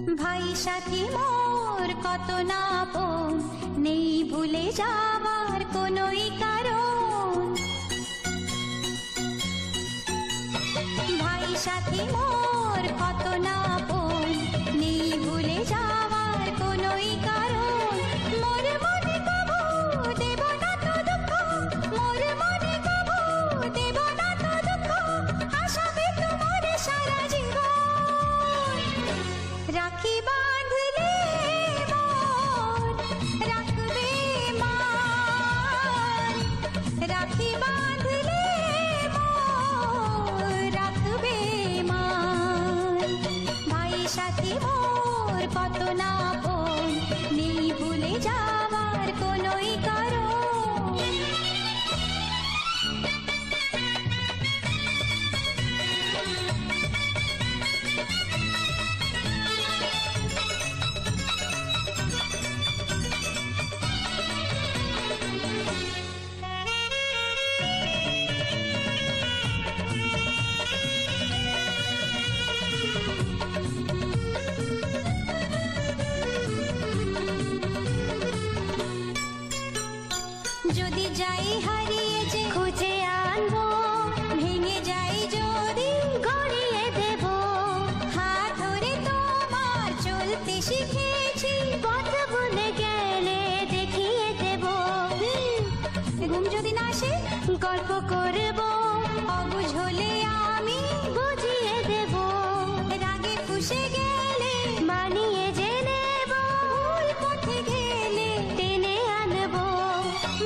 ভাই সাথী মোর কত না আপন, নেই ভুলে যাবার কোনোই কারণ। ভাই সাথী মোর কত না আপন, নেই ভুলে যাবার কোনোই কারণ। মোর মনে কবু দেব না তো দুঃখ, মোর মনে কবু দেব না তো দুঃখ, আশাবে তোমার সারা জীবন। রাখি বাঁধলে মোর রাখবে মান, রাখি বাঁধলে মোর রাখবে মান। ভাই সাথী মোর কত না আপন, নেই ভুলে যাওয়ার কোনোই কারণ। যদি যাই হারিয়ে যে খুঁজে আনবো, ভেঙে যাই যদি গড়িয়ে দেব। হাত ধরে তোমার চলতে শিখেছি, পথ ভুলে গেলে দেখিয়ে দেব। ঘুম যদি না আসে গল্প করব, অবুঝ হলে আমি বুঝিয়ে দেব। রাগে ফুঁসে গেলে মানিয়ে যে নেব, ভুল পথে গেলে টেনে আনবো।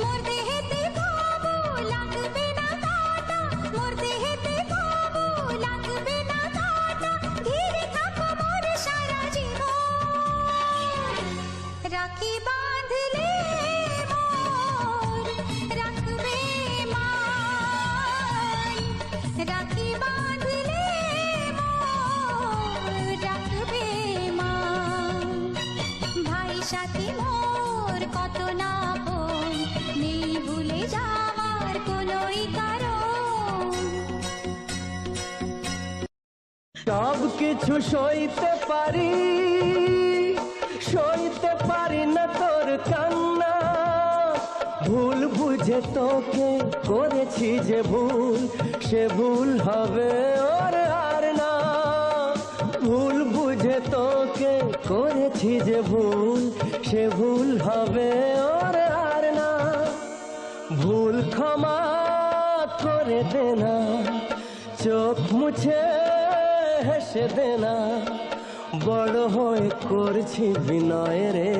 মোর দেহেতে কবু লাগবে না কাঁটা, মোর দেহেতে কবু লাগবে না কাঁটা, ঘিরে থাকো মোর সারা জীবন। রাখি বাঁধলে মোর রাখবে মান, রাখি বাঁধলে মোর রাখবে মান। ভাই সাথী মোর কত না আপন, নেই ভুলে যাওয়ার কোনোই কারণ। সব কিছু সইতে পারি, সইতে পারি না তোর কান্না। ভুল বুঝে তোকে করেছি যে ভুল, সে ভুল হবে ওর আর না। ভুল বুঝে তোকে করেছি যে ভুল, সে ভুল হবে ওর আর না। ভুল ক্ষমা করে দে না, চোখ মুছে হেসে দে না। বড় হয়ে করছি বিনয় রে,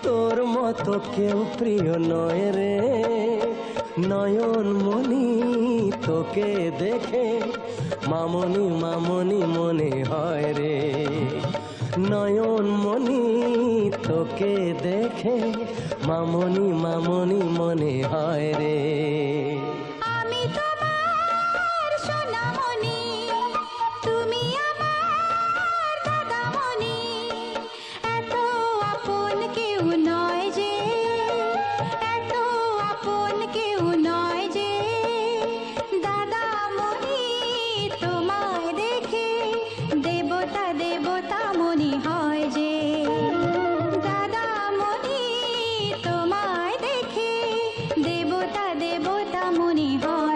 তোর মতো কেউ প্রিয় নয় রে। নয়ন মনি তোকে দেখে মামনি মামনি মনে হয় রে। নয়ন মনি তোকে দেখে মামনি মামনি মনে হয় রে। আমি তোমার সোনামণি, তুমি আমার দাদামণি। এত আপন কেউ নয় যে, এত আপন কেউ নয় যে। দাদামণি তোমায় দেখে দেবতা দেবতা মনে হয় যে। দাদামণি তোমায় দেখে দেবতা দেবতা মনে হয়।